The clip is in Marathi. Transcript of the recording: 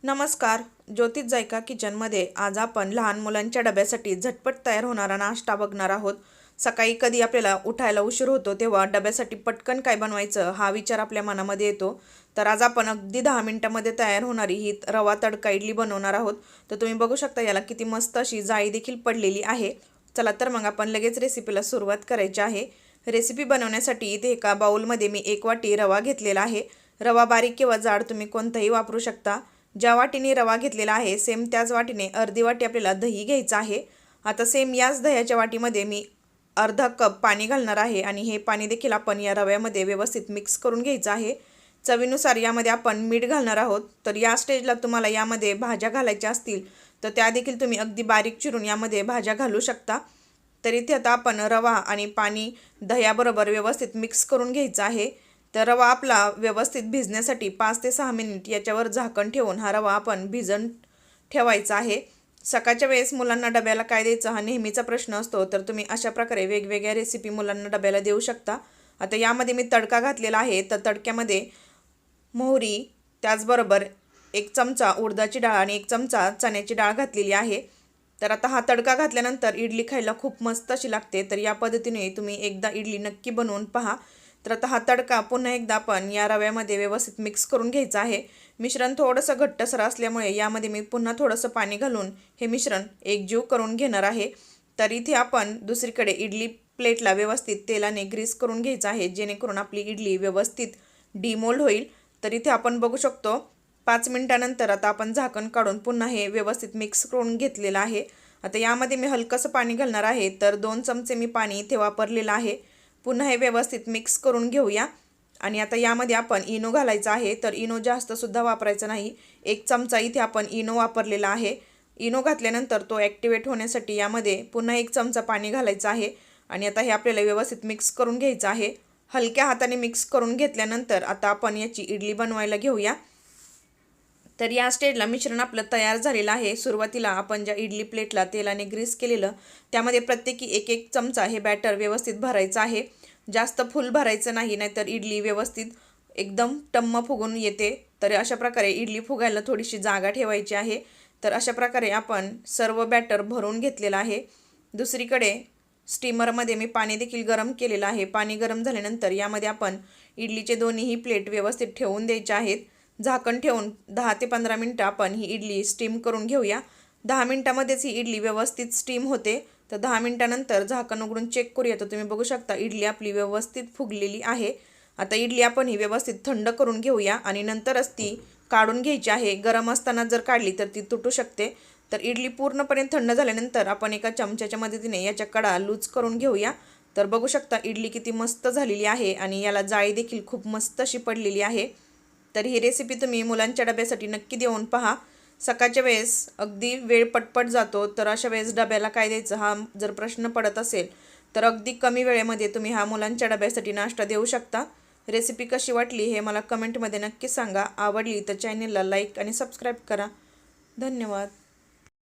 नमस्कार. ज्योतिष जायका किचनमध्ये आज आपण लहान मुलांच्या डब्यासाठी झटपट तयार होणारा नाश्ता बघणार आहोत. सकाळी कधी आपल्याला उठायला उशीर होतो तेव्हा डब्यासाठी पटकन काय बनवायचं हा विचार आपल्या मनामध्ये येतो. तर आज आपण अगदी 10 मिनिटांमध्ये तयार होणारी ही रवा तडका इडली बनवणार आहोत. तर तुम्ही बघू शकता याला किती मस्त अशी जाळी देखील पडलेली आहे. चला तर मग आपण लगेच रेसिपीला सुरुवात करायची आहे. रेसिपी बनवण्यासाठी इथे एका बाउलमध्ये मी 1 वाटी रवा घेतलेला आहे. रवा बारीक किंवा जाड तुम्ही कोणताही वापरू शकता. ज्या वाटीने रवा घेतलेला आहे सेम त्याच वाटीने अर्धी वाटी आपल्याला दही घ्यायचं आहे. आता सेम याच दह्याच्या वाटीमध्ये मी अर्धा कप पाणी घालणार आहे आणि हे पाणी देखील आपण या रव्यामध्ये व्यवस्थित मिक्स करून घ्यायचं आहे. चवीनुसार यामध्ये आपण मीठ घालणार आहोत. तर या स्टेजला तुम्हाला यामध्ये भाज्या घालायच्या असतील तर त्या देखील तुम्ही अगदी बारीक चिरून यामध्ये भाज्या घालू शकता. तर इथे आता आपण रवा आणि पाणी दह्याबरोबर व्यवस्थित मिक्स करून घ्यायचं आहे. तर रवा आपला व्यवस्थित भिजण्यासाठी 5 ते 6 मिनिट याच्यावर झाकण ठेवून हा रवा आपण भिजून ठेवायचा आहे. सकाळच्या वेळेस मुलांना डब्याला काय द्यायचं हा नेहमीचा प्रश्न असतो. तर तुम्ही अशा प्रकारे वेगवेगळ्या रेसिपी मुलांना डब्याला देऊ शकता. आता यामध्ये मी तडका घातलेला आहे. तर तडक्यामध्ये मोहरी, त्याचबरोबर 1 चमचा उडदाची डाळ आणि 1 चमचा चण्याची डाळ घातलेली आहे. तर आता हा तडका घातल्यानंतर इडली खायला खूप मस्त अशी लागते. तर या पद्धतीने तुम्ही एकदा इडली नक्की बनवून पहा. तर आता हा तडका पुन्हा एकदा आपण या रव्यामध्ये व्यवस्थित मिक्स करून घ्यायचं आहे. मिश्रण थोडंसं घट्टसर असल्यामुळे यामध्ये मी पुन्हा थोडंसं पाणी घालून हे मिश्रण एकजीव करून घेणार आहे. तर इथे आपण दुसरीकडे इडली प्लेटला व्यवस्थित तेलाने ग्रीस करून घ्यायचं आहे जेणेकरून आपली इडली व्यवस्थित डिमोल्ड होईल. तर इथे आपण बघू शकतो 5 मिनिटानंतर आता आपण झाकण काढून पुन्हा हे व्यवस्थित मिक्स करून घेतलेलं आहे. आता यामध्ये मी हलकंसं पाणी घालणार आहे. तर 2 चमचे मी पाणी इथे वापरलेलं आहे. पुन्हा हे व्यवस्थित मिक्स करून घेऊया आणि आता यामध्ये आपण इनो घालायचा आहे. तर इनो जास्तसुद्धा वापरायचा नाही. 1 चमचा इथे आपण इनो वापरलेला आहे. इनो घातल्यानंतर तो ॲक्टिवेट होण्यासाठी यामध्ये पुन्हा 1 चमचा पाणी घालायचं आहे आणि आता हे आपल्याला व्यवस्थित मिक्स करून घ्यायचं आहे. हलक्या हाताने मिक्स करून घेतल्यानंतर आता आपण याची इडली बनवायला घेऊया. तर या स्टेजला मिश्रण आपलं तयार झालेलं आहे. सुरुवातीला आपण ज्या इडली प्लेटला तेलाने ग्रीस केलेलं त्यामध्ये प्रत्येकी 1-1 चमचा हे बॅटर व्यवस्थित भरायचं आहे. जास्त फुल भरायचं नाही, नाहीतर इडली व्यवस्थित एकदम टम्म फुगून येते. तर अशा प्रकारे इडली फुगायला थोडीशी जागा ठेवायची आहे. तर अशा प्रकारे आपण सर्व बॅटर भरून घेतलेलं आहे. दुसरीकडे स्टीमरमध्ये मी पाणी देखील गरम केलेलं आहे. पाणी गरम झाल्यानंतर यामध्ये आपण इडलीचे दोन्हीही प्लेट व्यवस्थित ठेवून द्यायचे आहेत. झाकण ठेवून 10 ते 15 मिनटं आपण ही इडली स्टीम करून घेऊया. 10 मिनटामध्येच ही इडली व्यवस्थित स्टीम होते. तर 10 मिनटानंतर झाकण उघडून चेक करूया. तर तुम्ही बघू शकता इडली आपली व्यवस्थित फुगलेली आहे. आता इडली आपण ही व्यवस्थित थंड करून घेऊया आणि नंतरच ती काढून घ्यायची आहे. गरम असताना जर काढली तर ती तुटू शकते. तर इडली पूर्णपणे थंड झाल्यानंतर आपण एका चमच्याच्या मदतीने याच्या कडा लूज करून घेऊया. तर बघू शकता इडली किती मस्त झालेली आहे आणि याला जाळी देखील खूप मस्त अशी पडलेली आहे. तर ही रेसिपी तुम्ही मुलांच्या डब्यासाठी नक्की देऊन पहा. सकाळच्या वेळेस अगदी वेळ पटपट जातो. तर अशा वेळेस डब्याला काय द्यायचं हा जर प्रश्न पडत असेल तर अगदी कमी वेळेमध्ये तुम्ही हा मुलांच्या डब्यासाठी नाश्ता देऊ शकता. रेसिपी कशी वाटली हे मला कमेंटमध्ये नक्की सांगा. आवडली तर चॅनलला लाईक आणि सबस्क्राईब करा. धन्यवाद.